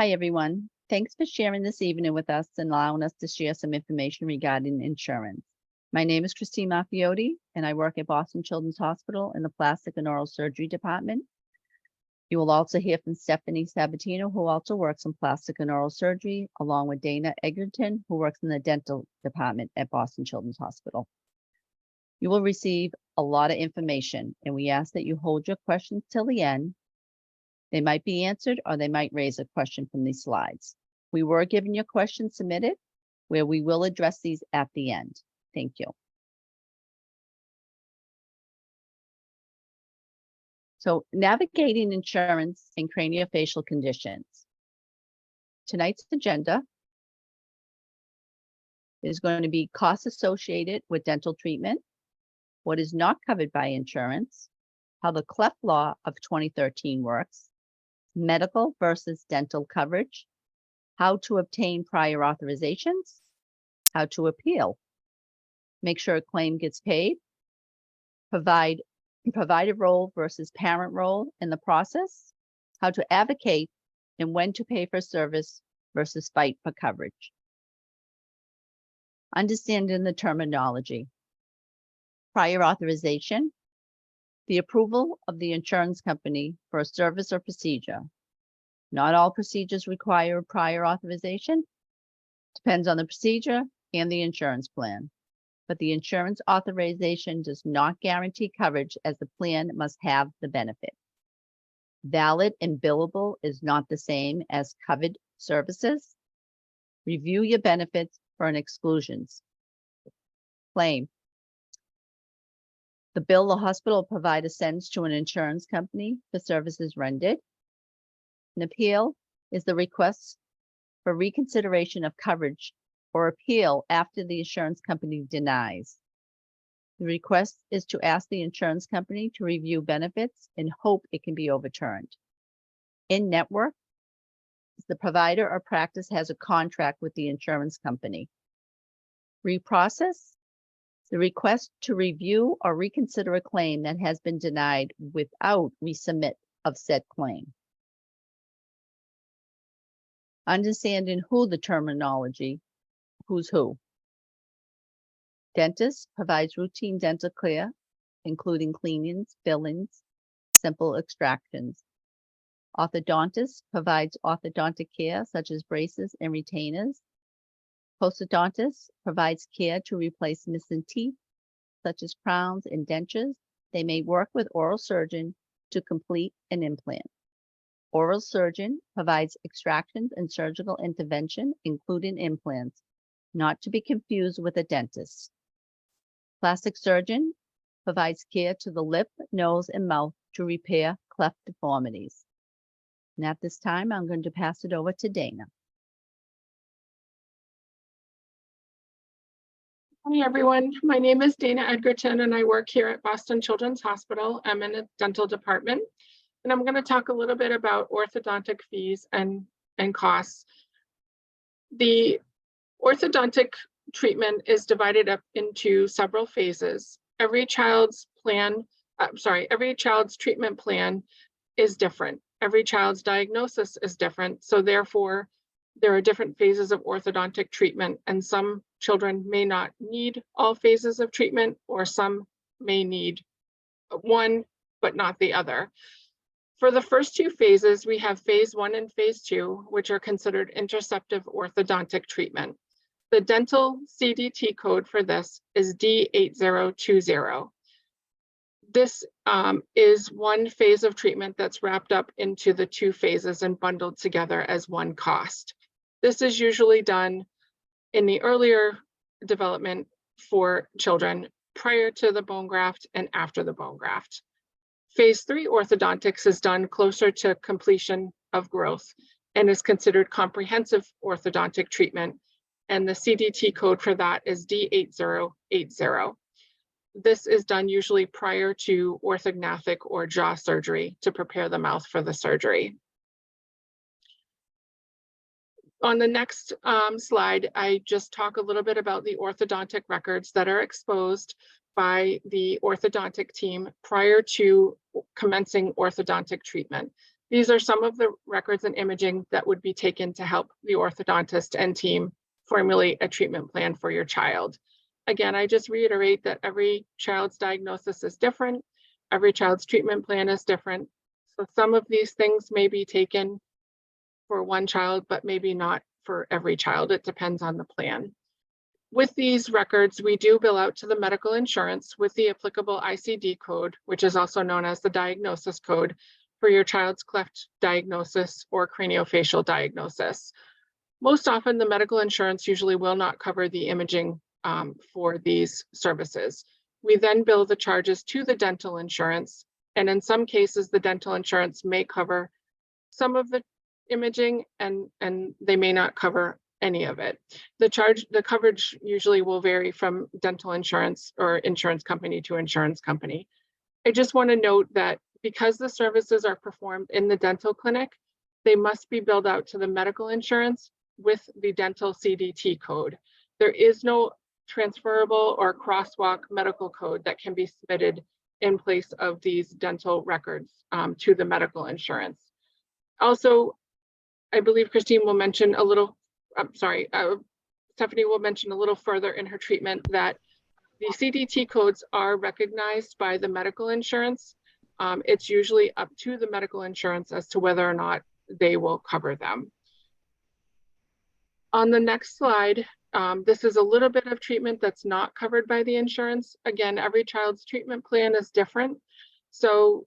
Hi, everyone. Thanks for sharing this evening with us and allowing us to share some information regarding insurance. My name is Christine Marifiote, and I work at Boston Children's Hospital in the Plastic and Oral Surgery Department. You will also hear from Stephanie Sabatino, who also works in plastic and oral surgery, along with Dana Edgarton, who works in the dental department at Boston Children's Hospital. You will receive a lot of information, and we ask that you hold your questions till the end. They might be answered, or they might raise a question from these slides. We were given your questions submitted, where we will address these at the end. Thank you. So, navigating insurance and craniofacial conditions. Tonight's agenda is going to be costs associated with dental treatment, what is not covered by insurance, how the cleft law of 2013 works, medical versus dental coverage, how to obtain prior authorizations, how to appeal, make sure a claim gets paid, provider role versus parent role in the process, how to advocate and when to pay for service versus fight for coverage. Understanding the terminology. Prior authorization, the approval of the insurance company for a service or procedure. Not all procedures require prior authorization. Depends on the procedure and the insurance plan. But the insurance authorization does not guarantee coverage, as the plan must have the benefit. Valid and billable is not the same as covered services. Review your benefits for an exclusions. Claim. The bill the hospital provider sends to an insurance company for services rendered. An appeal is the request for reconsideration of coverage or appeal after the insurance company denies. The request is to ask the insurance company to review benefits and hope it can be overturned. In-network, the provider or practice has a contract with the insurance company. Reprocess, the request to review or reconsider a claim that has been denied without resubmit of said claim. Understanding who the terminology, who's who. Dentist provides routine dental care, including cleanings, fillings, simple extractions. Orthodontist provides orthodontic care such as braces and retainers. Postodontist provides care to replace missing teeth, such as crowns and dentures. They may work with oral surgeon to complete an implant. Oral surgeon provides extractions and surgical intervention, including implants, not to be confused with a dentist. Plastic surgeon provides care to the lip, nose, and mouth to repair cleft deformities. And at this time, I'm going to pass it over to Dana. Hi, everyone. My name is Dana Edgarton, and I work here at Boston Children's Hospital. I'm in the dental department, and I'm going to talk a little bit about orthodontic fees and costs. The orthodontic treatment is divided up into several phases. Every child's treatment plan is different. Every child's diagnosis is different. So therefore, there are different phases of orthodontic treatment, and some children may not need all phases of treatment, or some may need one, but not the other. For the first two phases, we have phase 1 and phase 2, which are considered interceptive orthodontic treatment. The dental CDT code for this is D8020. This is one phase of treatment that's wrapped up into the two phases and bundled together as one cost. This is usually done in the earlier development for children prior to the bone graft and after the bone graft. Phase 3 orthodontics is done closer to completion of growth and is considered comprehensive orthodontic treatment, and the CDT code for that is D8080. This is done usually prior to orthognathic or jaw surgery to prepare the mouth for the surgery. On the next slide, I just talk a little bit about the orthodontic records that are exposed by the orthodontic team prior to commencing orthodontic treatment. These are some of the records and imaging that would be taken to help the orthodontist and team formulate a treatment plan for your child. Again, I just reiterate that every child's diagnosis is different. Every child's treatment plan is different. So some of these things may be taken for one child, but maybe not for every child. It depends on the plan. With these records, we do bill out to the medical insurance with the applicable ICD code, which is also known as the diagnosis code for your child's cleft diagnosis or craniofacial diagnosis. Most often, the medical insurance usually will not cover the imaging for these services. We then bill the charges to the dental insurance, and in some cases, the dental insurance may cover some of the imaging and they may not cover any of it. The coverage usually will vary from dental insurance or insurance company to insurance company. I just want to note that because the services are performed in the dental clinic, they must be billed out to the medical insurance with the dental CDT code. There is no transferable or crosswalk medical code that can be submitted in place of these dental records to the medical insurance. Also, I believe Christine will mention a little, Stephanie will mention a little further in her treatment that the CDT codes are recognized by the medical insurance. It's usually up to the medical insurance as to whether or not they will cover them. On the next slide, this is a little bit of treatment that's not covered by the insurance. Again, every child's treatment plan is different. So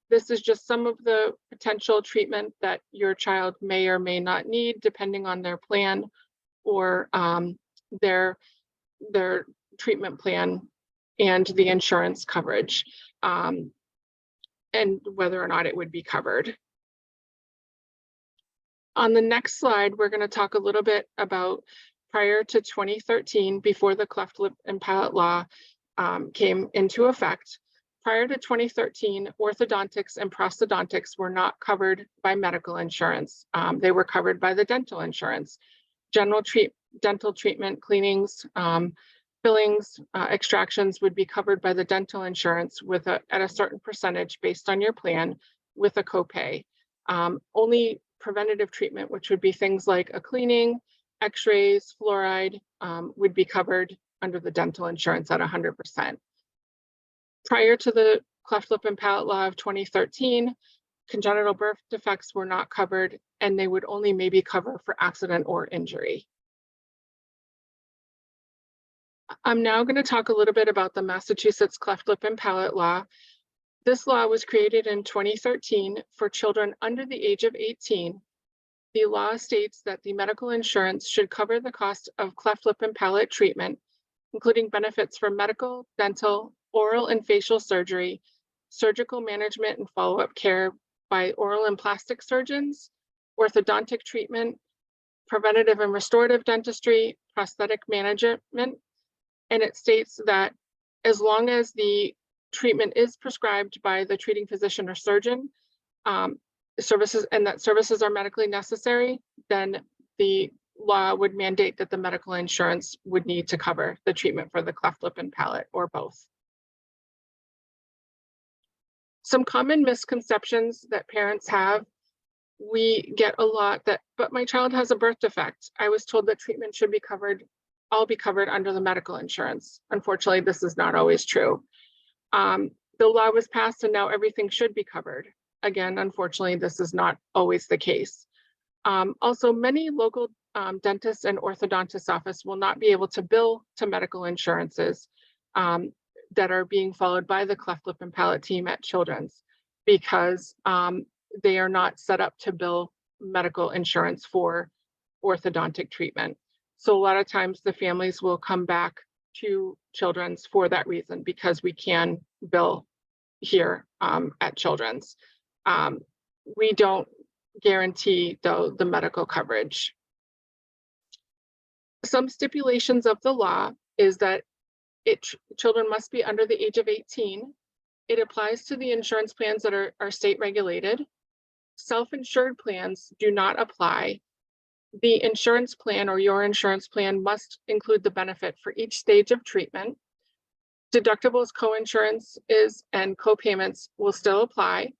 this is just some of the potential treatment that your child may or may not need, depending on their plan or their treatment plan and the insurance coverage, and whether or not it would be covered. On the next slide, we're going to talk a little bit about prior to 2013, before the cleft lip and palate law came into effect. Prior to 2013, orthodontics and prosthodontics were not covered by medical insurance. They were covered by the dental insurance. General dental treatment, cleanings, fillings, extractions would be covered by the dental insurance with at a certain percentage based on your plan with a copay. Only preventative treatment, which would be things like a cleaning, x-rays, fluoride, would be covered under the dental insurance at 100%. Prior to the cleft lip and palate law of 2013, congenital birth defects were not covered, and they would only maybe cover for accident or injury. I'm now going to talk a little bit about the Massachusetts cleft lip and palate law. This law was created in 2013 for children under the age of 18. The law states that the medical insurance should cover the cost of cleft lip and palate treatment, including benefits for medical, dental, oral and facial surgery, surgical management and follow-up care by oral and plastic surgeons, orthodontic treatment, preventative and restorative dentistry, prosthetic management. And it states that as long as the treatment is prescribed by the treating physician or surgeon, services are medically necessary, then the law would mandate that the medical insurance would need to cover the treatment for the cleft lip and palate or both. Some common misconceptions that parents have, we get a lot that, but my child has a birth defect. I was told that treatment should be covered, all be covered under the medical insurance. Unfortunately, this is not always true. The law was passed and now everything should be covered. Again, unfortunately, this is not always the case. Also, many local dentists and orthodontist office will not be able to bill to medical insurances that are being followed by the cleft lip and palate team at Children's, because they are not set up to bill medical insurance for orthodontic treatment. So a lot of times the families will come back to Children's for that reason, because we can bill here at Children's. We don't guarantee, though, the medical coverage. Some stipulations of the law is that children must be under the age of 18. It applies to the insurance plans that are state regulated. Self-insured plans do not apply. The insurance plan or your insurance plan must include the benefit for each stage of treatment. Deductibles, co-insurance and co-payments will still apply.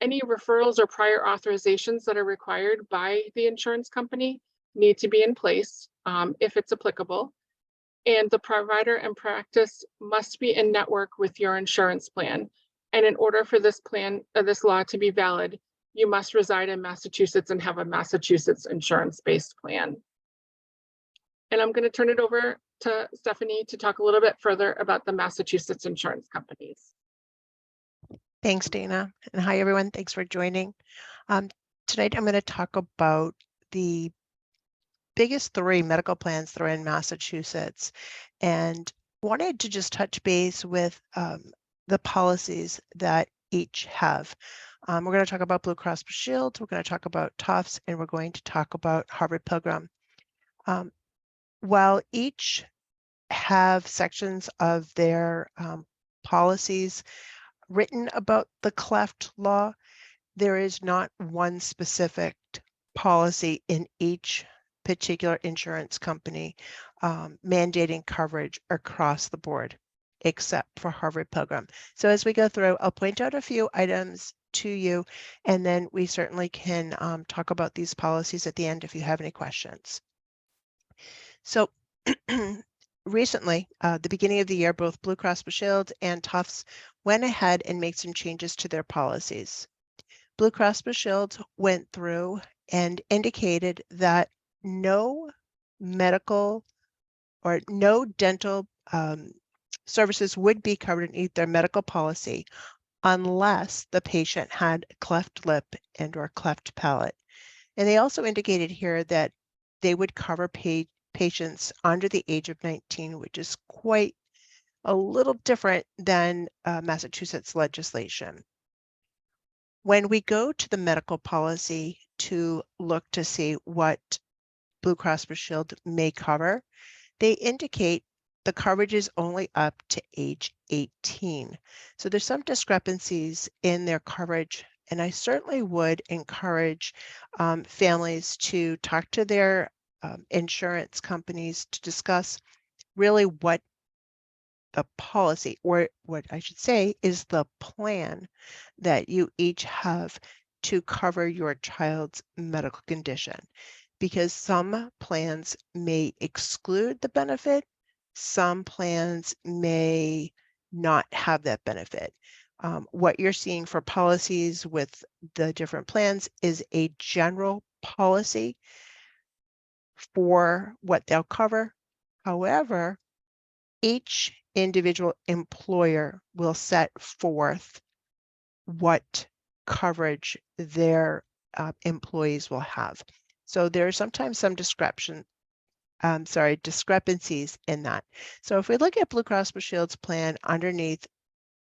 Any referrals or prior authorizations that are required by the insurance company need to be in place if it's applicable. And the provider and practice must be in network with your insurance plan. And in order for this this law to be valid, you must reside in Massachusetts and have a Massachusetts insurance-based plan. And I'm going to turn it over to Stephanie to talk a little bit further about the Massachusetts insurance companies. Thanks, Dana. And hi, everyone. Thanks for joining. Tonight, I'm going to talk about the biggest 3 medical plans that are in Massachusetts, and wanted to just touch base with the policies that each have. We're going to talk about Blue Cross Blue Shield, we're going to talk about Tufts, and we're going to talk about Harvard Pilgrim. While each have sections of their policies written about the cleft law, there is not one specific policy in each particular insurance company mandating coverage across the board, except for Harvard Pilgrim. So as we go through, I'll point out a few items to you, and then we certainly can talk about these policies at the end if you have any questions. So recently, the beginning of the year, both Blue Cross Blue Shield and Tufts went ahead and made some changes to their policies. Blue Cross Blue Shield went through and indicated that no medical or no dental services would be covered in their medical policy unless the patient had a cleft lip and or cleft palate. And they also indicated here that they would cover patients under the age of 19, which is quite a little different than Massachusetts legislation. When we go to the medical policy to look to see what Blue Cross Blue Shield may cover, they indicate the coverage is only up to age 18. So there's some discrepancies in their coverage, and I certainly would encourage families to talk to their insurance companies to discuss really what the policy, or what I should say is the plan that you each have to cover your child's medical condition, because some plans may exclude the benefit, some plans may not have that benefit. What you're seeing for policies with the different plans is a general policy for what they'll cover. However, each individual employer will set forth what coverage their employees will have. So there are sometimes some discrepancies in that. So if we look at Blue Cross Blue Shield's plan underneath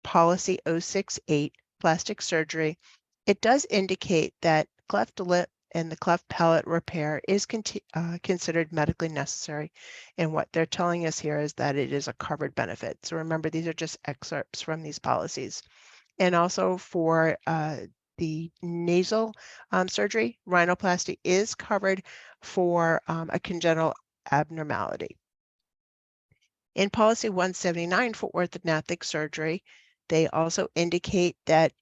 policy 068, plastic surgery, it does indicate that cleft lip and the cleft palate repair is considered medically necessary. And what they're telling us here is that it is a covered benefit. So remember, these are just excerpts from these policies. And also for the nasal surgery, rhinoplasty is covered for a congenital abnormality. In policy 179 for orthodontic surgery, they also indicate that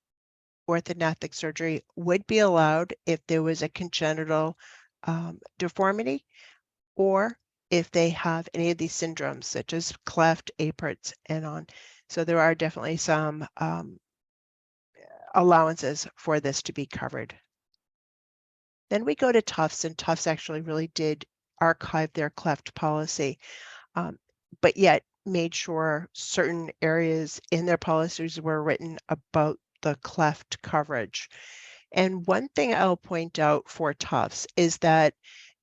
orthodontic surgery would be allowed if there was a congenital deformity, or if they have any of these syndromes such as cleft, Apert's, and on. So there are definitely some allowances for this to be covered. Then we go to Tufts, and Tufts actually really did archive their cleft policy, but yet made sure certain areas in their policies were written about the cleft coverage. And one thing I'll point out for Tufts is that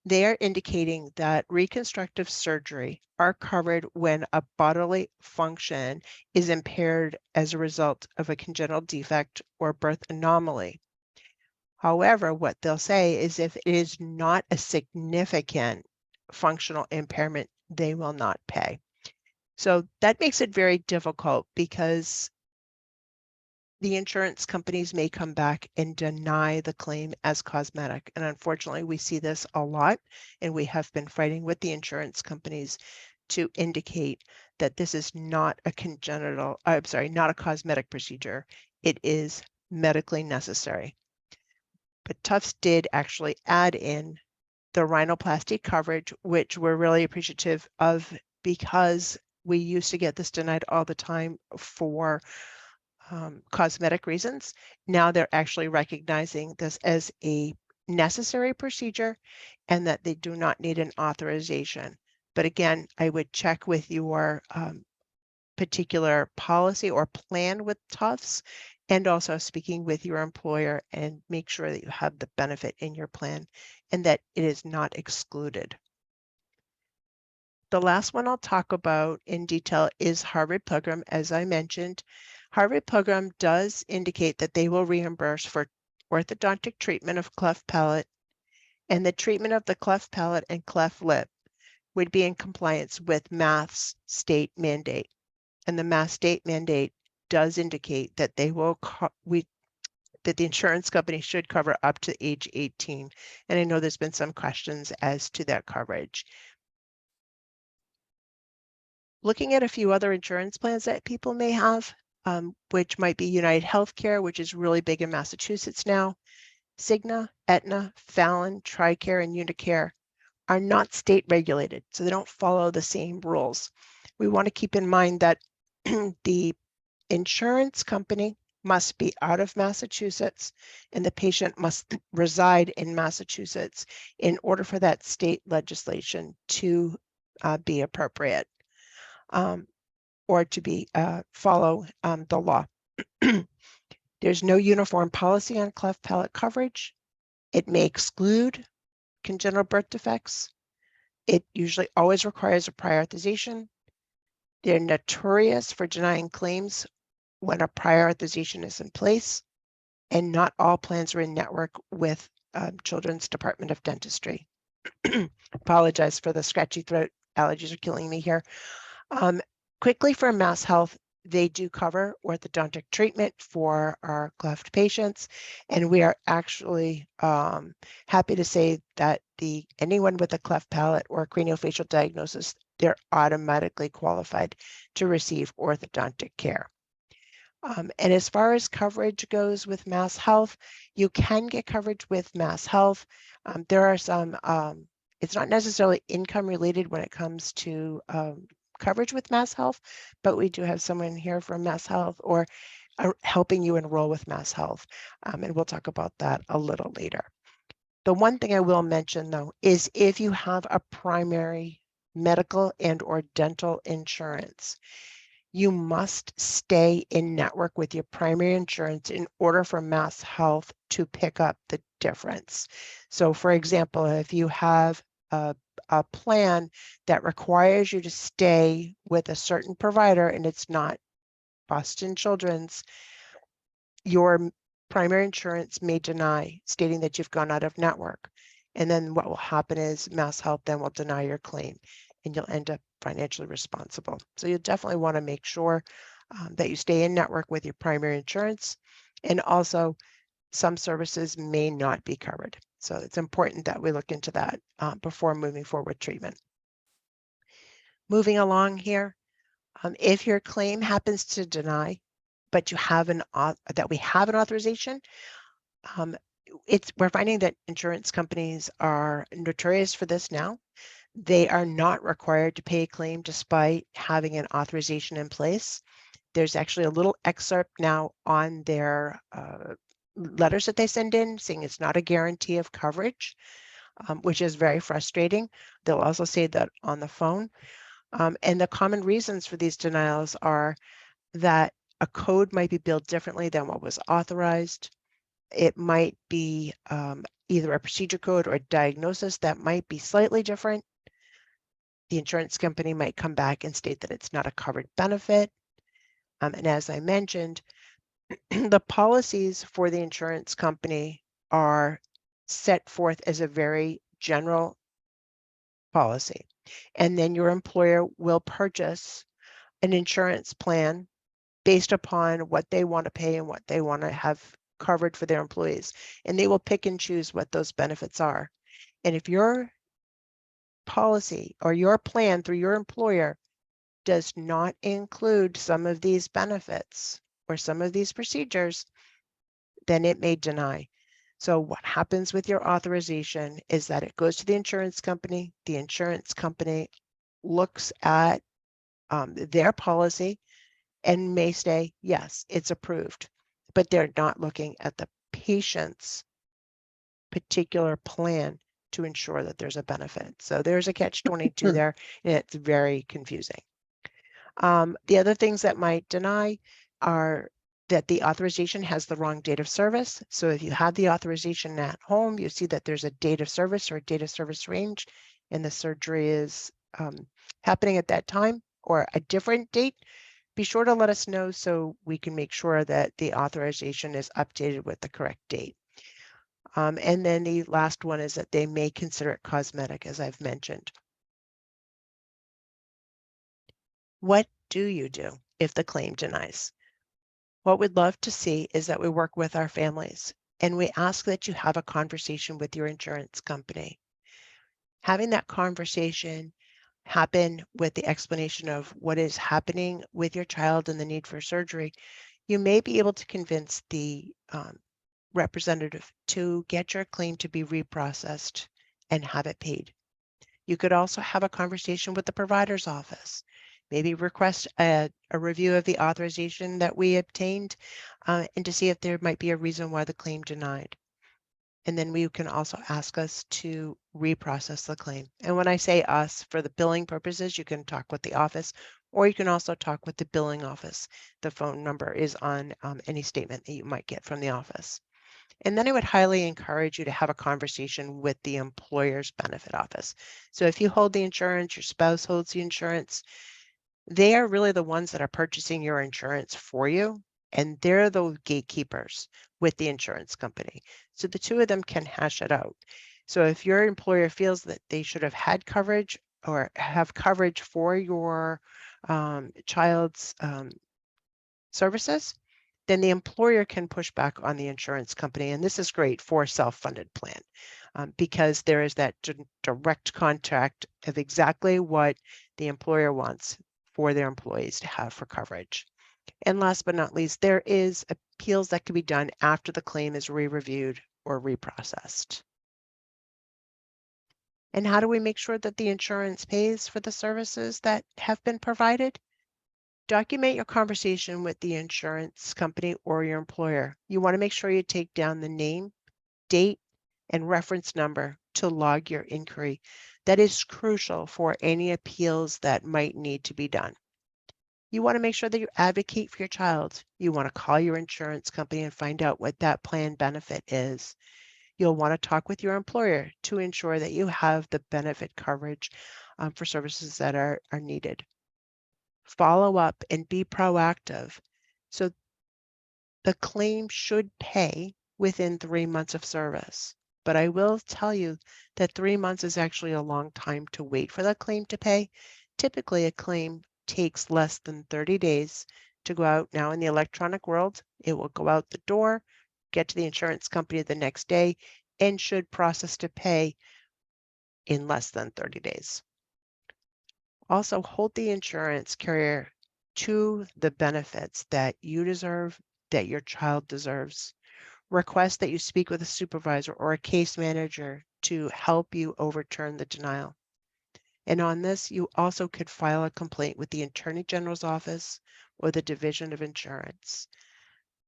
they are indicating that reconstructive surgery are covered when a bodily function is impaired as a result of a congenital defect or birth anomaly. However, what they'll say is if it is not a significant functional impairment, they will not pay. So that makes it very difficult, because the insurance companies may come back and deny the claim as cosmetic. And unfortunately, we see this a lot, and we have been fighting with the insurance companies to indicate that this is not a not a cosmetic procedure. It is medically necessary. But Tufts did actually add in the rhinoplasty coverage, which we're really appreciative of because we used to get this denied all the time for cosmetic reasons. Now they're actually recognizing this as a necessary procedure and that they do not need an authorization. But again, I would check with your particular policy or plan with Tufts, and also speaking with your employer, and make sure that you have the benefit in your plan and that it is not excluded. The last one I'll talk about in detail is Harvard Pilgrim. As I mentioned, Harvard Pilgrim does indicate that they will reimburse for orthodontic treatment of cleft palate, and the treatment of the cleft palate and cleft lip would be in compliance with Math's state mandate. And the Math state mandate does indicate that they will that the insurance company should cover up to age 18. And I know there's been some questions as to that coverage. Looking at a few other insurance plans that people may have, which might be United Healthcare, which is really big in Massachusetts now. Cigna, Aetna, Fallon, TRICARE, and Unicare are not state regulated, so they don't follow the same rules. We want to keep in mind that the insurance company must be out of Massachusetts and the patient must reside in Massachusetts in order for that state legislation to be appropriate or to be follow the law. There's no uniform policy on cleft palate coverage. It may exclude congenital birth defects. It usually always requires a prior authorization. They're notorious for denying claims when a prior authorization is in place, and not all plans are in network with Children's Department of Dentistry. Apologize for the scratchy throat. Allergies are killing me here. Quickly for Mass Health, they do cover orthodontic treatment for our cleft patients, and we are actually happy to say that anyone with a cleft palate or craniofacial diagnosis, they're automatically qualified to receive orthodontic care. And as far as coverage goes with Mass Health, you can get coverage with Mass Health. There are some, it's not necessarily income related when it comes to coverage with Mass Health, but we do have someone here from Mass Health or helping you enroll with Mass Health. And we'll talk about that a little later. The one thing I will mention though, is if you have a primary medical and or dental insurance, you must stay in network with your primary insurance in order for Mass Health to pick up the difference. So for example, if you have a plan that requires you to stay with a certain provider and it's not Boston Children's, your primary insurance may deny, stating that you've gone out of network. And then what will happen is Mass Health then will deny your claim and you'll end up financially responsible. So you definitely want to make sure that you stay in network with your primary insurance. And also some services may not be covered. So it's important that we look into that before moving forward treatment. Moving along here, if your claim happens to deny, but you have that we have an authorization, we're finding that insurance companies are notorious for this now. They are not required to pay a claim despite having an authorization in place. There's actually a little excerpt now on their letters that they send in saying it's not a guarantee of coverage, which is very frustrating. They'll also say that on the phone. And the common reasons for these denials are that a code might be billed differently than what was authorized. It might be either a procedure code or a diagnosis that might be slightly different. The insurance company might come back and state that it's not a covered benefit. And as I mentioned, the policies for the insurance company are set forth as a very general policy. And then your employer will purchase an insurance plan based upon what they want to pay and what they want to have covered for their employees. And they will pick and choose what those benefits are. And if your policy or your plan through your employer does not include some of these benefits or some of these procedures, then it may deny. So what happens with your authorization is that it goes to the insurance company. The insurance company looks at their policy and may say, yes, it's approved, but they're not looking at the patient's particular plan to ensure that there's a benefit. So there's a catch-22 there, and it's very confusing. The other things that might deny are that the authorization has the wrong date of service. So if you have the authorization at home, you see that there's a date of service or a date of service range, and the surgery is happening at that time or a different date, be sure to let us know so we can make sure that the authorization is updated with the correct date. And then the last one is that they may consider it cosmetic, as I've mentioned. What do you do if the claim denies? What we'd love to see is that we work with our families and we ask that you have a conversation with your insurance company. Having that conversation happen with the explanation of what is happening with your child and the need for surgery, you may be able to convince the representative to get your claim to be reprocessed and have it paid. You could also have a conversation with the provider's office. Maybe request a review of the authorization that we obtained and to see if there might be a reason why the claim denied. And then we can also ask us to reprocess the claim. And when I say us, for the billing purposes, you can talk with the office, or you can also talk with the billing office. The phone number is on any statement that you might get from the office. And then I would highly encourage you to have a conversation with the employer's benefit office. So if you hold the insurance, your spouse holds the insurance, they are really the ones that are purchasing your insurance for you, and they're the gatekeepers with the insurance company. So the two of them can hash it out. So if your employer feels that they should have had coverage or have coverage for your child's services, then the employer can push back on the insurance company. And this is great for a self-funded plan because there is that direct contact of exactly what the employer wants for their employees to have for coverage. And last but not least, there is appeals that can be done after the claim is re-reviewed or reprocessed. And how do we make sure that the insurance pays for the services that have been provided? Document your conversation with the insurance company or your employer. You want to make sure you take down the name, date, and reference number to log your inquiry. That is crucial for any appeals that might need to be done. You want to make sure that you advocate for your child. You want to call your insurance company and find out what that plan benefit is. You'll want to talk with your employer to ensure that you have the benefit coverage for services that are needed. Follow up and be proactive. So the claim should pay within 3 months of service. But I will tell you that 3 months is actually a long time to wait for the claim to pay. Typically, a claim takes less than 30 days to go out. Now in the electronic world, it will go out the door, get to the insurance company the next day, and should process to pay in less than 30 days. Also, hold the insurance carrier to the benefits that you deserve, that your child deserves. Request that you speak with a supervisor or a case manager to help you overturn the denial. And on this, you also could file a complaint with the Attorney General's office or the Division of Insurance.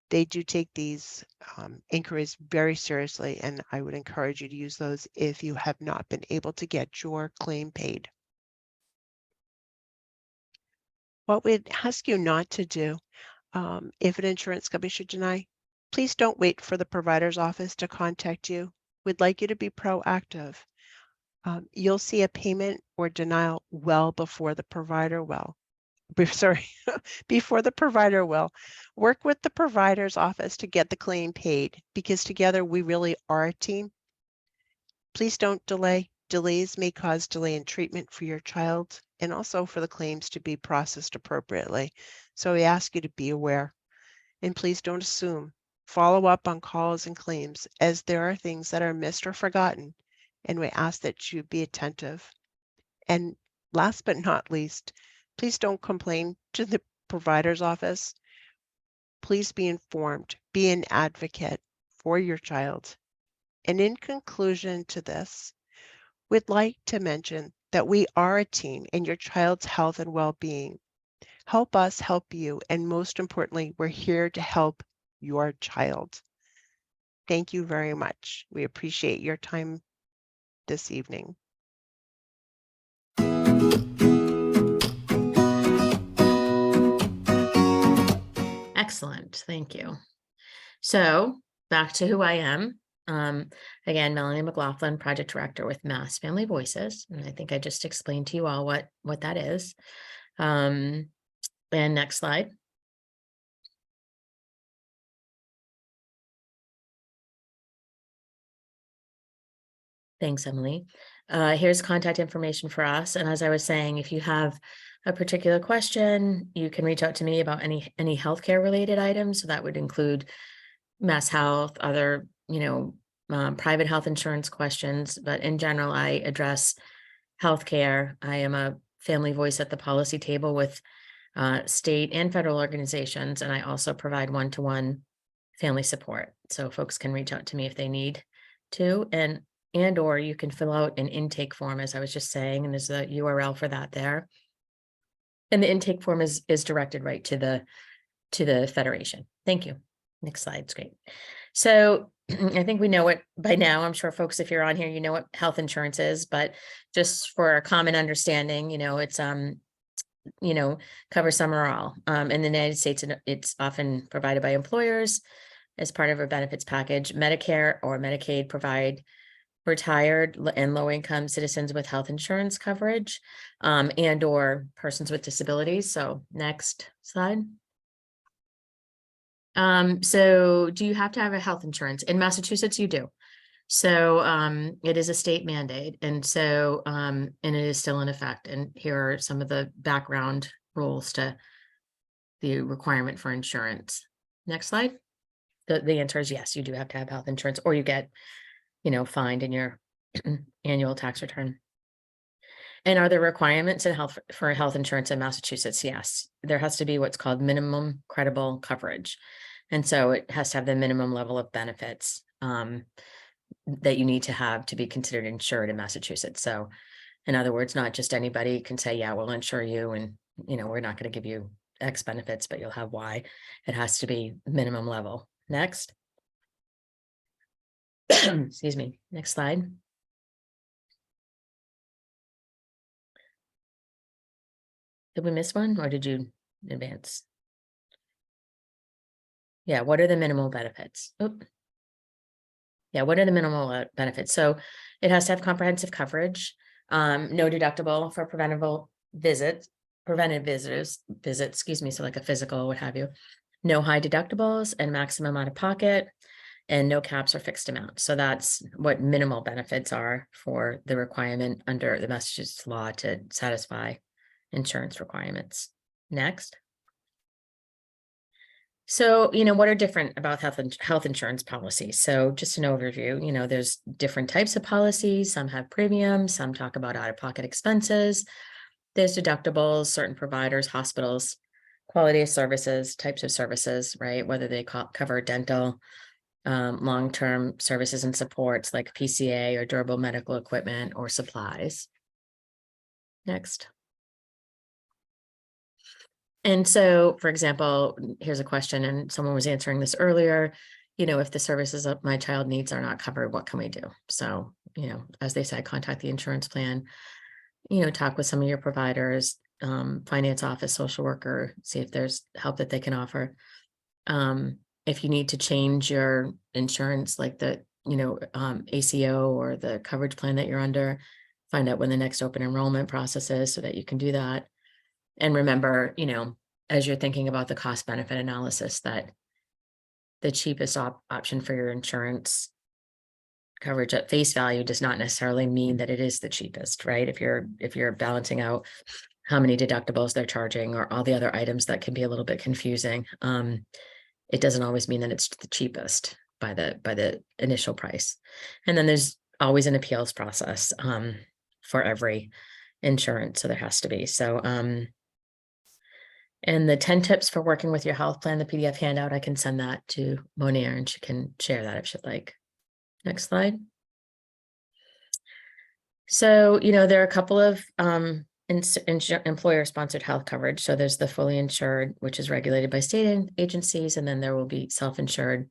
They do take these inquiries very seriously, and I would encourage you to use those if you have not been able to get your claim paid. What we'd ask you not to do if an insurance company should deny, please don't wait for the provider's office to contact you. We'd like you to be proactive. You'll see a payment or denial well before the provider will. Before the provider will. Work with the provider's office to get the claim paid because together we really are a team. Please don't delay. Delays may cause delay in treatment for your child and also for the claims to be processed appropriately. So we ask you to be aware and please don't assume. Follow up on calls and claims as there are things that are missed or forgotten, and we ask that you be attentive. And last but not least, please don't complain to the provider's office. Please be informed, be an advocate, for your child. And in conclusion to this, we'd like to mention that we are a team in your child's health and well-being. Help us help you, and most importantly, we're here to help your child. Thank you very much. We appreciate your time this evening. Excellent, thank you. So back to who I am. Again, Melanie McLaughlin, Project Director with Mass Family Voices. And I think I just explained to you all what that is. And next slide. Thanks, Emily. Here's contact information for us. And as I was saying, if you have a particular question, you can reach out to me about any healthcare related items. So that would include Mass Health, other, private health insurance questions. But in general, I address healthcare. I am a family voice at the policy table with state and federal organizations. And I also provide one-to-one family support. So folks can reach out to me if they need to. And/or you can fill out an intake form, as I was just saying, and there's a URL for that there. And the intake form is directed right to the Federation. Thank you. Next slide, it's great. So I think we know it by now. I'm sure folks, if you're on here, you know what health insurance is, but just for a common understanding, it's cover some or all. In the United States, it's often provided by employers as part of a benefits package. Medicare or Medicaid provide retired and low-income citizens with health insurance coverage, and/or persons with disabilities. So next slide. So do you have to have a health insurance? In Massachusetts, you do. So it is a state mandate. And so, and it is still in effect. And here are some of the background rules to the requirement for insurance. Next slide. The answer is yes, you do have to have health insurance, or you get fined in your annual tax return. And are there requirements for health insurance in Massachusetts? Yes, there has to be what's called minimum credible coverage. And so it has to have the minimum level of benefits that you need to have to be considered insured in Massachusetts. So in other words, not just anybody can say, yeah, we'll insure you and, we're not going to give you X benefits, but you'll have Y. It has to be minimum level. Next. Excuse me. Next slide. Did we miss one or did you advance? Yeah, what are the minimal benefits? Oop. Yeah, what are the minimal benefits? So it has to have comprehensive coverage, no deductible for preventive visits, excuse me, so like a physical, what have you. No high deductibles and maximum out of pocket, and no caps or fixed amounts. So that's what minimal benefits are for the requirement under the Massachusetts law to satisfy insurance requirements. Next. So, what are different about health insurance policies? So just an overview, there's different types of policies. Some have premiums, some talk about out-of-pocket expenses. There's deductibles, certain providers, hospitals, quality of services, types of services, right? Whether they cover dental, long-term services and supports like PCA or durable medical equipment or supplies. Next. And so, for example, here's a question, and someone was answering this earlier, if the services that my child needs are not covered, what can we do? So, as they said, contact the insurance plan, talk with some of your providers, finance office, social worker, see if there's help that they can offer. If you need to change your insurance, like the, ACO or the coverage plan that you're under, find out when the next open enrollment process is so that you can do that. And remember, as you're thinking about the cost benefit analysis, that the cheapest option for your insurance coverage at face value does not necessarily mean that it is the cheapest, right? If you're balancing out how many deductibles they're charging or all the other items that can be a little bit confusing, it doesn't always mean that it's the cheapest by the initial price. And then there's always an appeals process for every insurance, so there has to be. So And the 10 tips for working with your health plan, the PDF handout, I can send that to Monia and she can share that if she'd like. Next slide. So, there are a couple of employer-sponsored health coverage. So there's the fully insured, which is regulated by state agencies, and then there will be self-insured,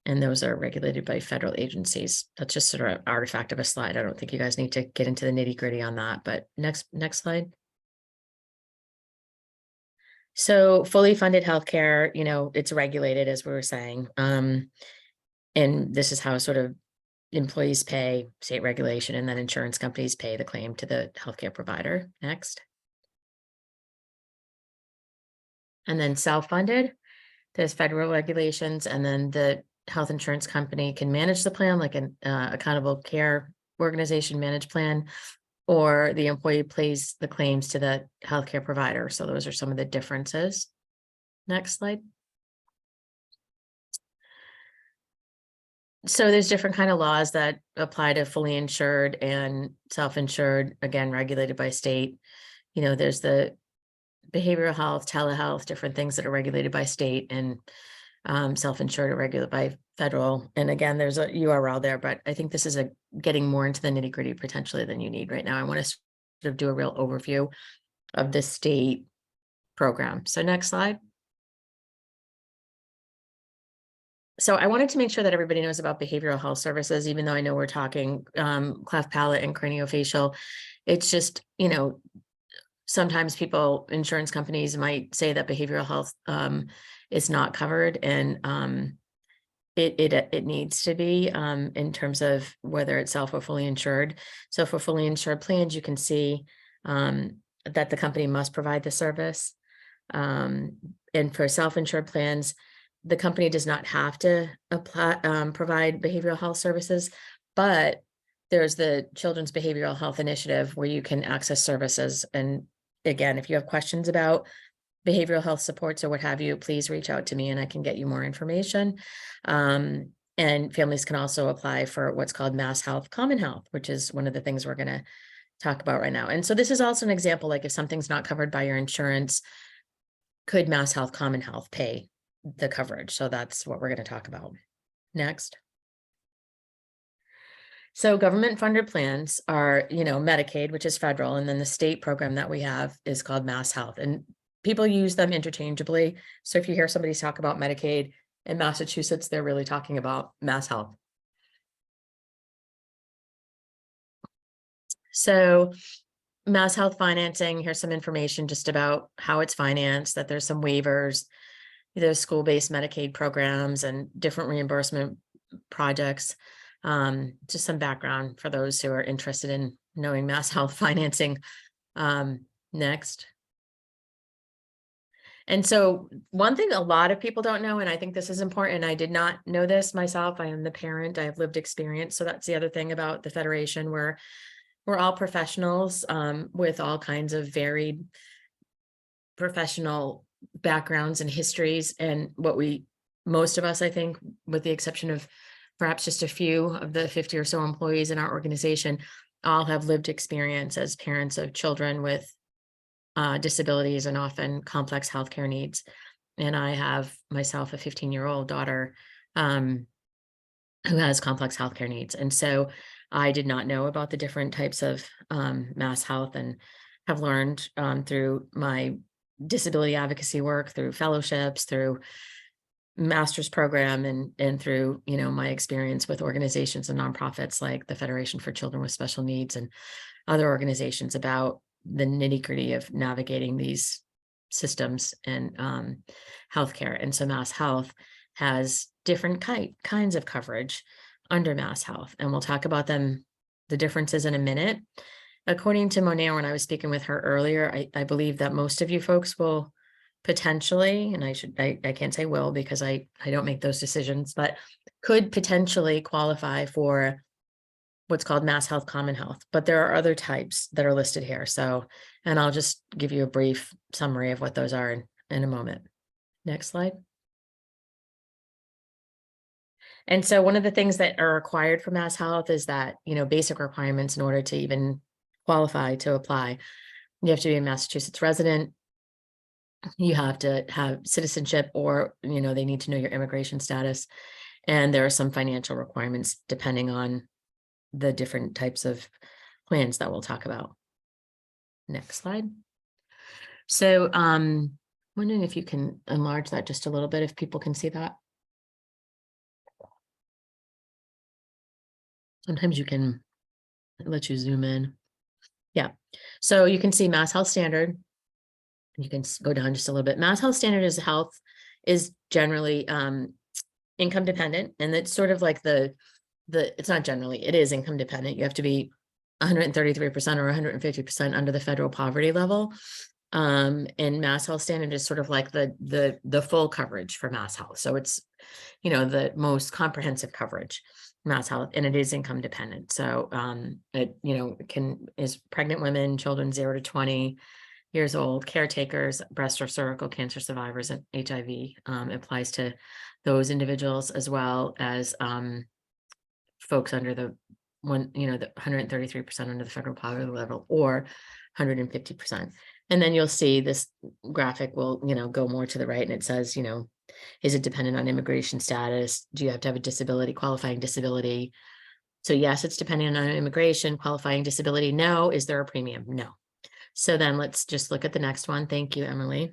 and those are regulated by federal agencies. That's just sort of an artifact of a slide. I don't think you guys need to get into the nitty-gritty on that, but next slide. So fully funded healthcare, it's regulated, as we were saying. And this is how sort of employees pay, state regulation, and then insurance companies pay the claim to the healthcare provider. Next. And then self-funded, there's federal regulations, and then the health insurance company can manage the plan like an accountable care organization managed plan, or the employee pays the claims to the healthcare provider. So those are some of the differences. Next slide. So there's different kind of laws that apply to fully insured and self-insured, again, regulated by state. There's the behavioral health, telehealth, different things that are regulated by state, and self-insured are regulated by federal. And again, there's a URL there, but I think this is getting more into the nitty-gritty potentially than you need right now. I want to sort of do a real overview of the state program. So next slide. So I wanted to make sure that everybody knows about behavioral health services, even though I know we're talking cleft palate and craniofacial. It's just, sometimes insurance companies might say that behavioral health is not covered, and it needs to be in terms of whether it's self or fully insured. So for fully insured plans, you can see that the company must provide the service. And for self-insured plans, the company does not have to provide behavioral health services, but there's the Children's Behavioral Health Initiative where you can access services. And again, if you have questions about behavioral health supports or what have you, please reach out to me and I can get you more information. And families can also apply for what's called Mass Health Common Health, which is one of the things we're going to talk about right now. And so this is also an example, like if something's not covered by your insurance, could Mass Health Common Health pay the coverage? So that's what we're going to talk about next. So government funded plans are, Medicaid, which is federal, and then the state program that we have is called Mass Health, and people use them interchangeably. So if you hear somebody talk about Medicaid in Massachusetts, they're really talking about Mass Health. So Mass Health financing, here's some information just about how it's financed, that there's some waivers, there's school-based Medicaid programs and different reimbursement projects. Just some background for those who are interested in knowing Mass Health financing. Next. And so one thing a lot of people don't know, and I think this is important, I did not know this myself. I am the parent, I have lived experience. So that's the other thing about the Federation, where we're all professionals with all kinds of varied professional backgrounds and histories. And most of us, I think, with the exception of perhaps just a few of the 50 or so employees in our organization, all have lived experience as parents of children with disabilities and often complex healthcare needs. And I have myself a 15-year-old daughter who has complex healthcare needs. And so I did not know about the different types of Mass Health, and have learned through my disability advocacy work, through fellowships, through master's program, and through, my experience with organizations and nonprofits like the Federation for Children with Special Needs and other organizations about the nitty-gritty of navigating these systems and healthcare. And so Mass Health has different kinds of coverage under Mass Health, and we'll talk about them, the differences, in a minute. According to Monia, when I was speaking with her earlier, I believe that most of you folks will potentially, and I can't say will because I don't make those decisions, but could potentially qualify for what's called Mass Health Common Health. But there are other types that are listed here. So, and I'll just give you a brief summary of what those are in a moment. Next slide. And so one of the things that are required for Mass Health is that, basic requirements in order to even qualify to apply. You have to be a Massachusetts resident. you have to have citizenship, or, they need to know your immigration status. And there are some financial requirements depending on the different types of plans that we'll talk about. Next slide. So, wondering if you can enlarge that just a little bit, if people can see that. Sometimes you can let you zoom in. Yeah. So you can see Mass Health Standard. You can go down just a little bit. Mass Health Standard is generally income dependent, and it's sort of like it's not generally, it is income dependent. You have to be 133% or 150% under the federal poverty level. And Mass Health Standard is sort of like the full coverage for Mass Health. So it's, the most comprehensive coverage, Mass Health, and it is income dependent. So it, is pregnant women, children 0 to 20 years old, caretakers, breast or cervical cancer survivors, and HIV applies to those individuals, as well as folks under the 133% under the federal poverty level, or 150%. And then you'll see this graphic will, go more to the right, and it says, is it dependent on immigration status? Do you have to have a disability, qualifying disability? So yes, it's dependent on immigration. Qualifying disability, no. Is there a premium? No. So then let's just look at the next one. Thank you, Emily.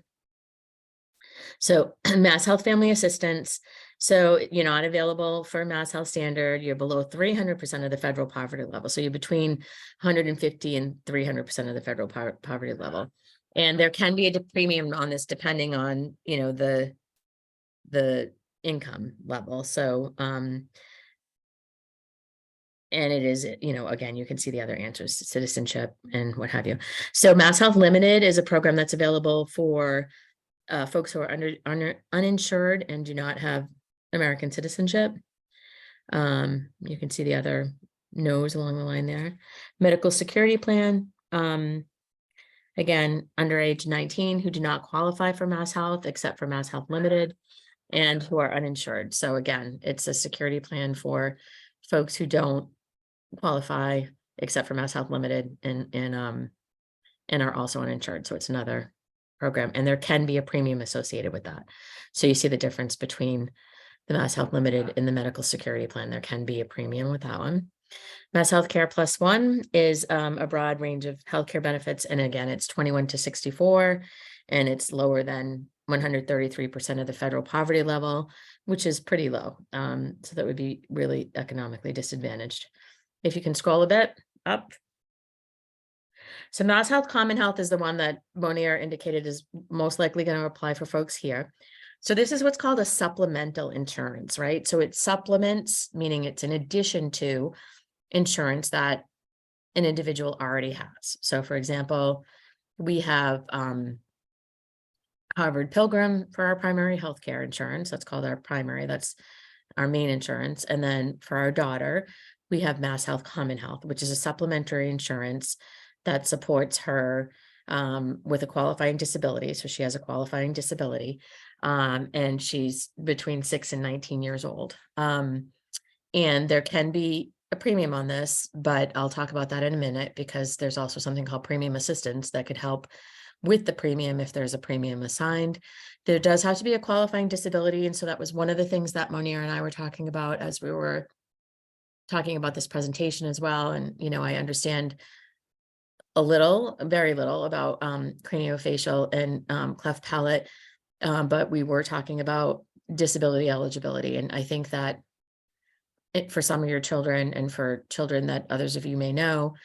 So Mass Health Family Assistance. So you're not available for Mass Health Standard. You're below 300% of the federal poverty level. So you're between 150 and 300% of the federal poverty level. And there can be a premium on this depending on, the income level. So, and it is, again, you can see the other answers, citizenship and what have you. So Mass Health Limited is a program that's available for folks who are uninsured and do not have American citizenship. You can see the other no's along the line there. Medical Security Plan, again, under age 19 who do not qualify for Mass Health except for Mass Health Limited, and who are uninsured. So again, it's a security plan for folks who don't qualify except for Mass Health Limited and are also uninsured. So it's another program, and there can be a premium associated with that. So you see the difference between the Mass Health Limited and the Medical Security Plan. There can be a premium with that one. Mass Health Care Plus One is a broad range of healthcare benefits, and again, it's 21 to 64, and it's lower than 133% of the federal poverty level, which is pretty low. So that would be really economically disadvantaged. If you can scroll a bit up. So Mass Health Common Health is the one that Monier indicated is most likely going to apply for folks here. So this is what's called a supplemental insurance, right? So it supplements, meaning it's in addition to insurance that an individual already has. So for example, we have Harvard Pilgrim for our primary healthcare insurance. That's called our primary. That's our main insurance. And then for our daughter, we have Mass Health Common Health, which is a supplementary insurance that supports her with a qualifying disability. So she has a qualifying disability, and she's between 6 and 19 years old. And there can be a premium on this, but I'll talk about that in a minute, because there's also something called premium assistance that could help with the premium if there's a premium assigned. There does have to be a qualifying disability. And so that was one of the things that Monier and I were talking about as we were talking about this presentation as well. And, I understand very little about craniofacial and cleft palate, but we were talking about disability eligibility. And I think that for some of your children, and for children that others of you may know,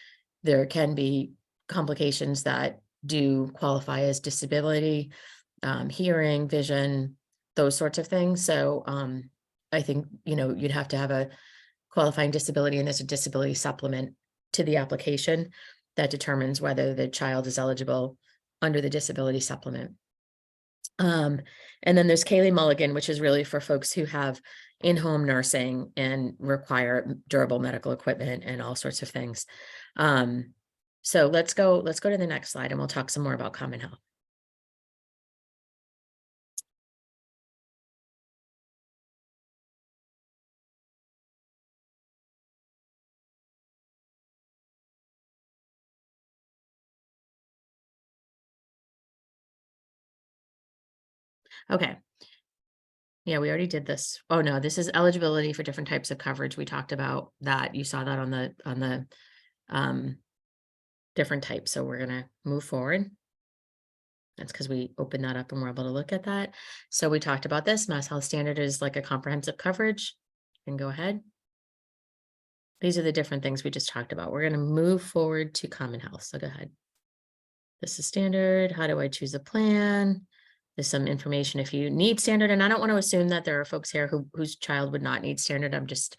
there can be complications that do qualify as disability, hearing, vision, those sorts of things. So I think, you'd have to have a qualifying disability, and there's a disability supplement to the application that determines whether the child is eligible under the disability supplement. And then there's Kaylee Mulligan, which is really for folks who have in-home nursing and require durable medical equipment and all sorts of things. So let's go to the next slide, and we'll talk some more about Common Health. Okay. Yeah, we already did this. Oh, no, this is eligibility for different types of coverage. We talked about that. You saw that on the different types. So we're gonna move forward. That's because we opened that up and we're able to look at that. So we talked about this. Mass Health Standard is like a comprehensive coverage. You can go ahead. These are the different things we just talked about. We're gonna move forward to Common Health. So go ahead. This is standard. How do I choose a plan? There's some information if you need standard, and I don't want to assume that there are folks here whose child would not need standard. I'm just,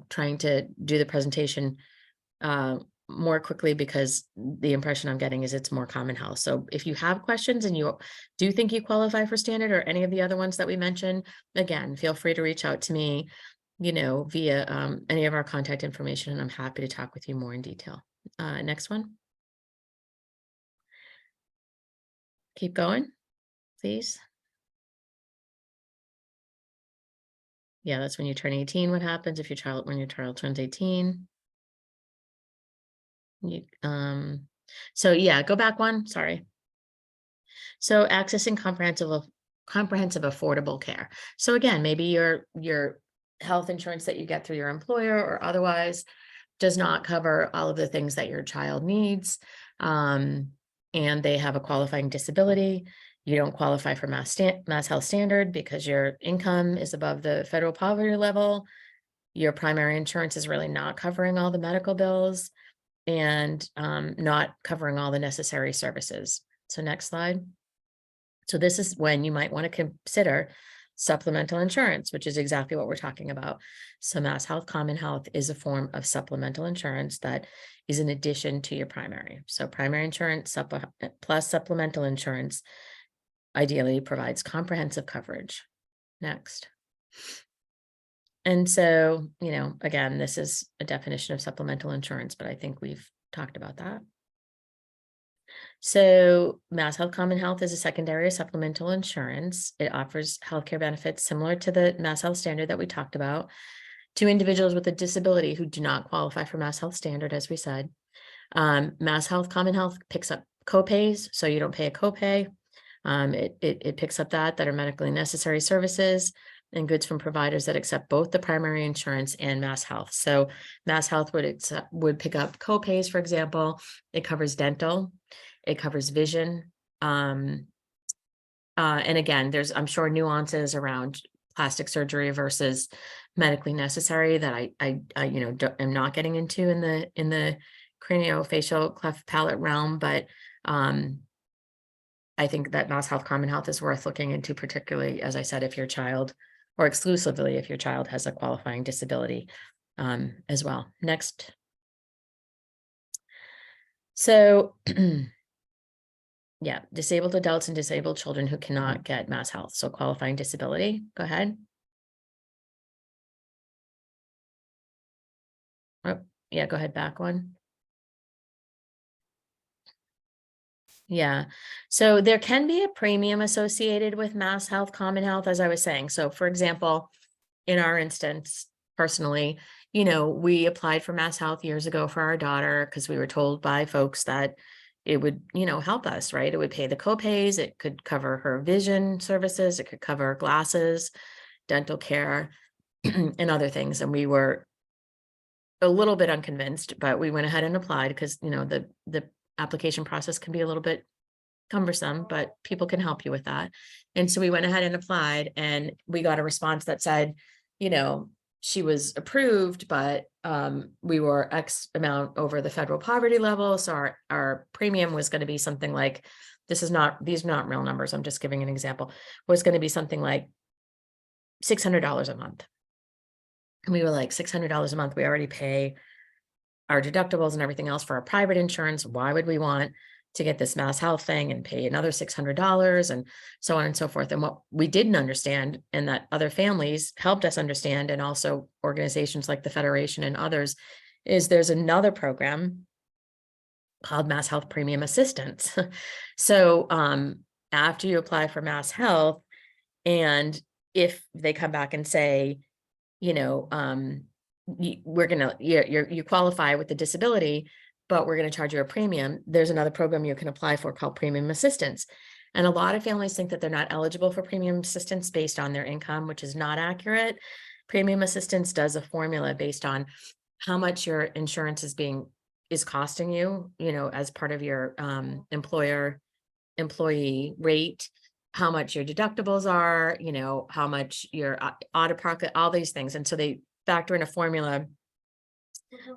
trying to do the presentation more quickly because the impression I'm getting is it's more Common Health. So if you have questions and you do think you qualify for standard or any of the other ones that we mentioned, again, feel free to reach out to me, via any of our contact information, and I'm happy to talk with you more in detail. Next one. Keep going, please. Yeah, that's when you turn 18. What happens if when your child turns 18? So yeah, go back one, sorry. So accessing comprehensive affordable care. So again, maybe your health insurance that you get through your employer or otherwise does not cover all of the things that your child needs. And they have a qualifying disability. You don't qualify for Mass Health Standard because your income is above the federal poverty level. Your primary insurance is really not covering all the medical bills and not covering all the necessary services. So next slide. So this is when you might want to consider supplemental insurance, which is exactly what we're talking about. So Mass Health Common Health is a form of supplemental insurance that is in addition to your primary. So primary insurance plus supplemental insurance ideally provides comprehensive coverage. Next. And so, again, this is a definition of supplemental insurance, but I think we've talked about that. So Mass Health Common Health is a secondary supplemental insurance. It offers healthcare benefits similar to the Mass Health Standard that we talked about to individuals with a disability who do not qualify for Mass Health Standard, as we said. Mass Health Common Health picks up copays, so you don't pay a copay. It picks up that are medically necessary services and goods from providers that accept both the primary insurance and Mass Health. So Mass Health would pick up copays, for example. It covers dental, it covers vision. And again, there's, I'm sure, nuances around plastic surgery versus medically necessary that I am not getting into in the craniofacial cleft palate realm, but I think that Mass Health Common Health is worth looking into, particularly, as I said, if your child, or exclusively if your child has a qualifying disability as well. Next. So yeah, disabled adults and disabled children who cannot get Mass Health. So qualifying disability, go ahead. Oh, yeah, go ahead, back one. Yeah, so there can be a premium associated with Mass Health Common Health, as I was saying. So for example, in our instance, personally, we applied for Mass Health years ago for our daughter because we were told by folks that it would, help us, right? It would pay the copays, it could cover her vision services, it could cover glasses, dental care, and other things. And we were a little bit unconvinced, but we went ahead and applied because, the application process can be a little bit cumbersome, but people can help you with that. And so we went ahead and applied, and we got a response that said, she was approved, but we were X amount over the federal poverty level. So our premium was going to be something like, these are not real numbers, I'm just giving an example, was going to be something like $600 a month. And we were like, $600 a month, we already pay our deductibles and everything else for our private insurance. Why would we want to get this Mass Health thing and pay another $600 and so on and so forth? And what we didn't understand, and that other families helped us understand, and also organizations like the Federation and others, is there's another program called Mass Health Premium Assistance. So after you apply for Mass Health, and if they come back and say, you qualify with the disability, but we're going to charge you a premium, there's another program you can apply for called Premium Assistance. And a lot of families think that they're not eligible for premium assistance based on their income, which is not accurate. Premium assistance does a formula based on how much your insurance is costing you, as part of your employee rate, how much your deductibles are, how much your out of pocket, all these things. And so they factor in a formula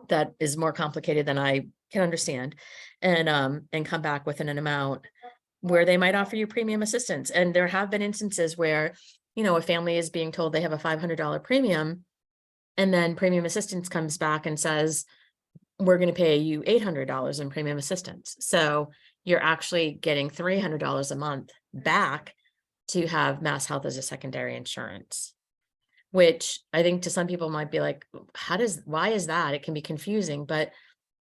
that is more complicated than I can understand, and come back with an amount where they might offer you premium assistance. And there have been instances where, a family is being told they have a $500 premium, and then premium assistance comes back and says, we're going to pay you $800 in premium assistance. So you're actually getting $300 a month back to have Mass Health as a secondary insurance, which I think to some people might be like, why is that? It can be confusing, but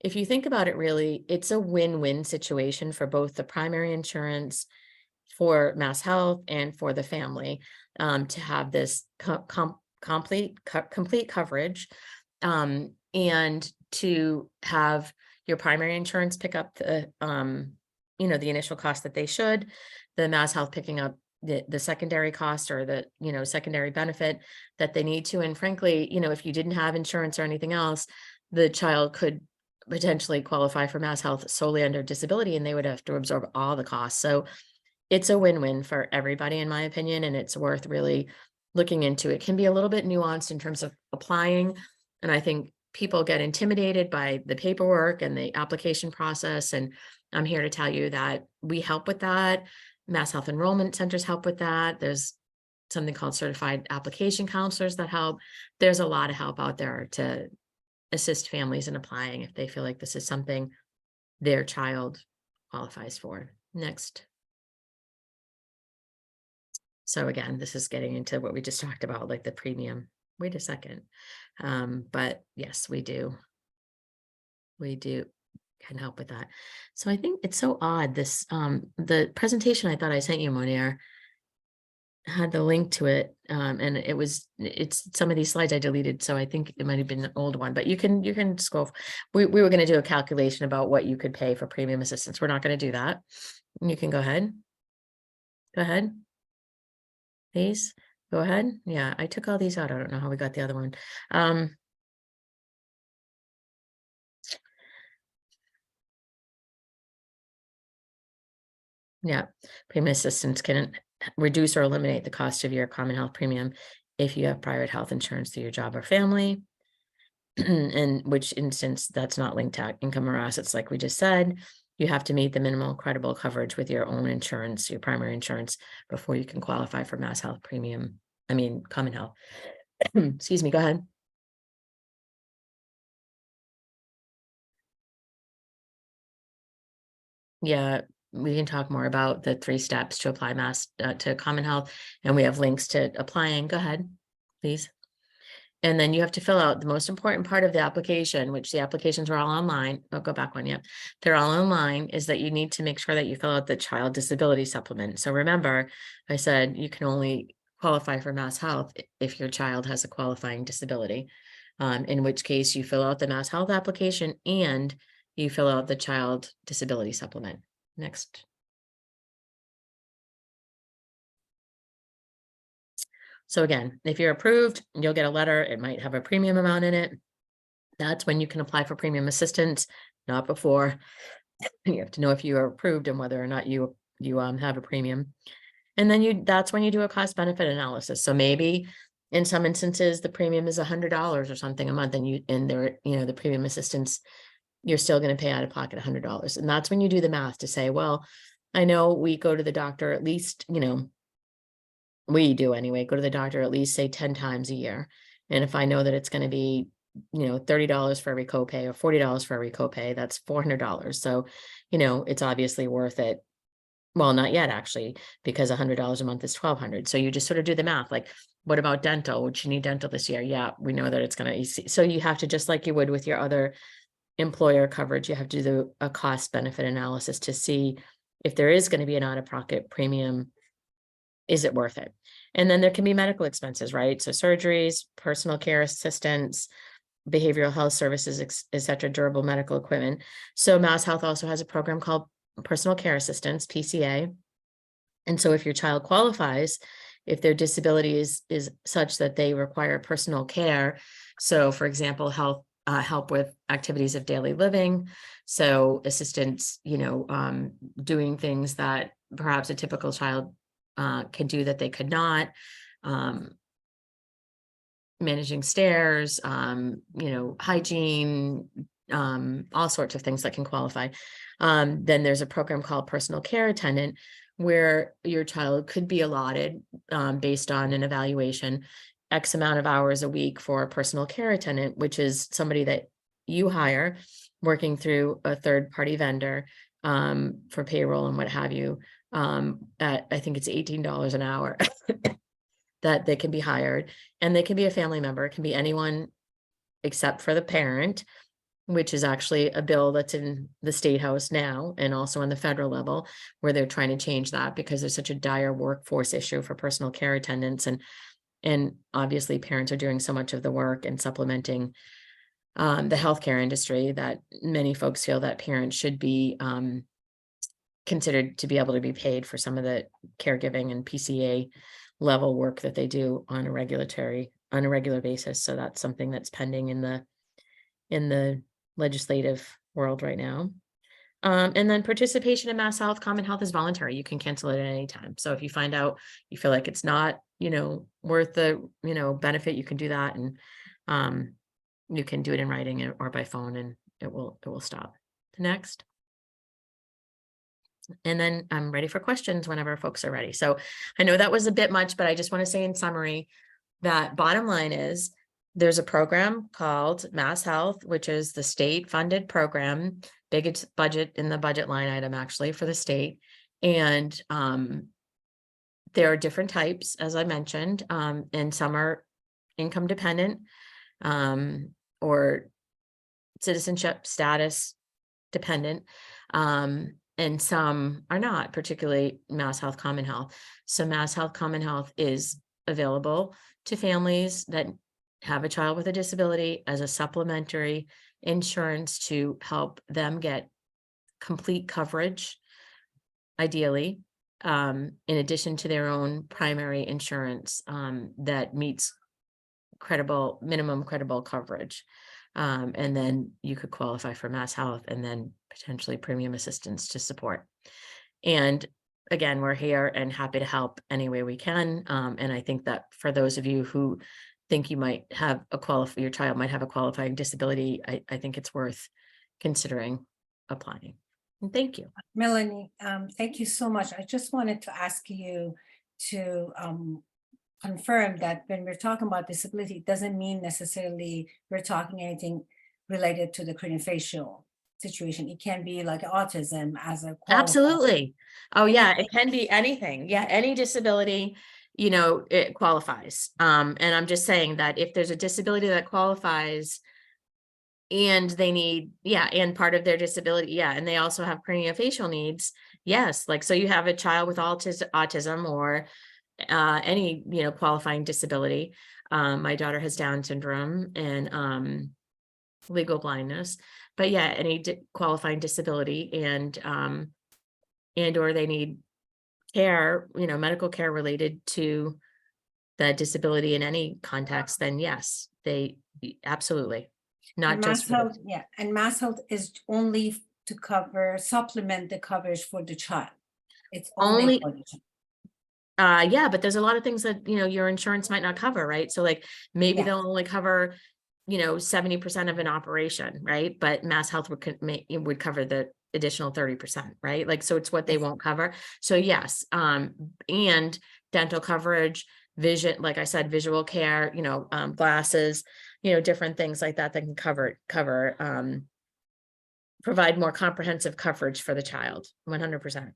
if you think about it, really, it's a win-win situation for both the primary insurance, for Mass Health, and for the family, to have this complete coverage, and to have your primary insurance pick up the the initial cost that they should, the Mass Health picking up the secondary cost, or the secondary benefit that they need to. And frankly, if you didn't have insurance or anything else, the child could potentially qualify for Mass Health solely under disability, and they would have to absorb all the costs. So it's a win-win for everybody, in my opinion, and it's worth really looking into. It can be a little bit nuanced in terms of applying, and I think people get intimidated by the paperwork and the application process, and I'm here to tell you that we help with that. Mass Health enrollment centers help with that. There's something called certified application counselors that help. There's a lot of help out there to assist families in applying if they feel like this is something their child qualifies for. Next. So again, this is getting into what we just talked about, like the premium. Wait a second. But yes, we do can help with that. So I think it's so odd. This, the presentation I thought I sent you, Monier, had the link to it. And it's some of these slides I deleted. So I think it might've been an old one, but you can scroll. We were going to do a calculation about what you could pay for premium assistance. We're not going to do that. You can go ahead. Go ahead. Please go ahead. Yeah, I took all these out. I don't know how we got the other one. Yeah, premium assistance can reduce or eliminate the cost of your common health premium if you have private health insurance through your job or family. In which instance, that's not linked to income or assets, like we just said. You have to meet the minimal credible coverage with your own insurance, your primary insurance, before you can qualify for Mass Health premium. Common health. Excuse me, go ahead. Yeah, we can talk more about the 3 steps to apply to common health, and we have links to applying. Go ahead, please. And then you have to fill out the most important part of the application, which the applications are all online. I'll go back one. Yep. They're all online, is that you need to make sure that you fill out the child disability supplement. So remember, I said you can only qualify for Mass Health if your child has a qualifying disability, in which case you fill out the Mass Health application and you fill out the child disability supplement. Next. So again, if you're approved, you'll get a letter. It might have a premium amount in it. That's when you can apply for premium assistance, not before. You have to know if you are approved and whether or not you have a premium. And then that's when you do a cost benefit analysis. So maybe in some instances the premium is $100 or something a month, and the premium assistance, you're still going to pay out of pocket $100. And that's when you do the math to say, well, I know we go to the doctor at least, we do anyway, go to the doctor at least, say, 10 times a year. And if I know that it's going to be, $30 for every copay or $40 for every copay, that's $400. So, it's obviously worth it. Well, not yet, actually, because $100 a month is $1,200. So you just sort of do the math. Like, what about dental? Would you need dental this year? Yeah, we know that it's going to. So you have to, just like you would with your other employer coverage, you have to do a cost benefit analysis to see if there is going to be an out-of-pocket premium. Is it worth it? And then there can be medical expenses, right? So surgeries, personal care assistance, behavioral health services, et cetera, durable medical equipment. So Mass Health also has a program called Personal Care Assistance, PCA. And so if your child qualifies, if their disability is such that they require personal care, so for example, help with activities of daily living, so assistance, doing things that perhaps a typical child can do that they could not, managing stairs, hygiene, all sorts of things that can qualify. Then there's a program called personal care attendant, where your child could be allotted, based on an evaluation, X amount of hours a week for a personal care attendant, which is somebody that you hire working through a third-party vendor, for payroll and what have you. At, I think it's $18 an hour that they can be hired, and they can be a family member. It can be anyone except for the parent, which is actually a bill that's in the State House now, and also on the federal level, where they're trying to change that because there's such a dire workforce issue for personal care attendants. And obviously parents are doing so much of the work and supplementing the healthcare industry that many folks feel that parents should be considered to be able to be paid for some of the caregiving and PCA level work that they do on a regular basis. So that's something that's pending in the legislative world right now. And then participation in Mass Health. Common Health is voluntary. You can cancel it at any time. So if you find out you feel like it's not, worth the, benefit, you can do that. And you can do it in writing or by phone, and it will stop. Next. And then I'm ready for questions whenever folks are ready. So I know that was a bit much, but I just want to say in summary that bottom line is there's a program called Mass Health, which is the state funded program, biggest budget in the budget line item actually for the state. And there are different types, as I mentioned, and some are income dependent or citizenship status dependent. And some are not, particularly Mass Health Common Health. So Mass Health Common Health is available to families that have a child with a disability as a supplementary insurance to help them get complete coverage, ideally, in addition to their own primary insurance that meets minimum credible coverage. And then you could qualify for Mass Health and then potentially premium assistance to support. And again, we're here and happy to help any way we can. And I think that for those of you who think you might have your child might have a qualifying disability, I think it's worth considering applying. And thank you. Melanie, thank you so much. I just wanted to ask you to confirm that when we're talking about disability, it doesn't mean necessarily we're talking anything related to the craniofacial situation. It can be like autism as a Absolutely. Oh yeah, it can be anything. Yeah, any disability, it qualifies. And I'm just saying that if there's a disability that qualifies and they need, and part of their disability, and they also have craniofacial needs, yes, like, so you have a child with autism or any, qualifying disability. My daughter has Down syndrome and legal blindness, but any qualifying disability and or they need care, medical care related to the disability in any context, then yes, they absolutely. Not and just Mass Health, and Mass Health is only to supplement the coverage for the child. It's only for the child. But there's a lot of things that, your insurance might not cover, right? So like maybe they'll only cover, 70% of an operation, right? But Mass Health would cover the additional 30%, right? Like, so it's what they won't cover. So yes, and dental coverage, vision, like I said, visual care, glasses, different things like that can provide more comprehensive coverage for the child, 100%.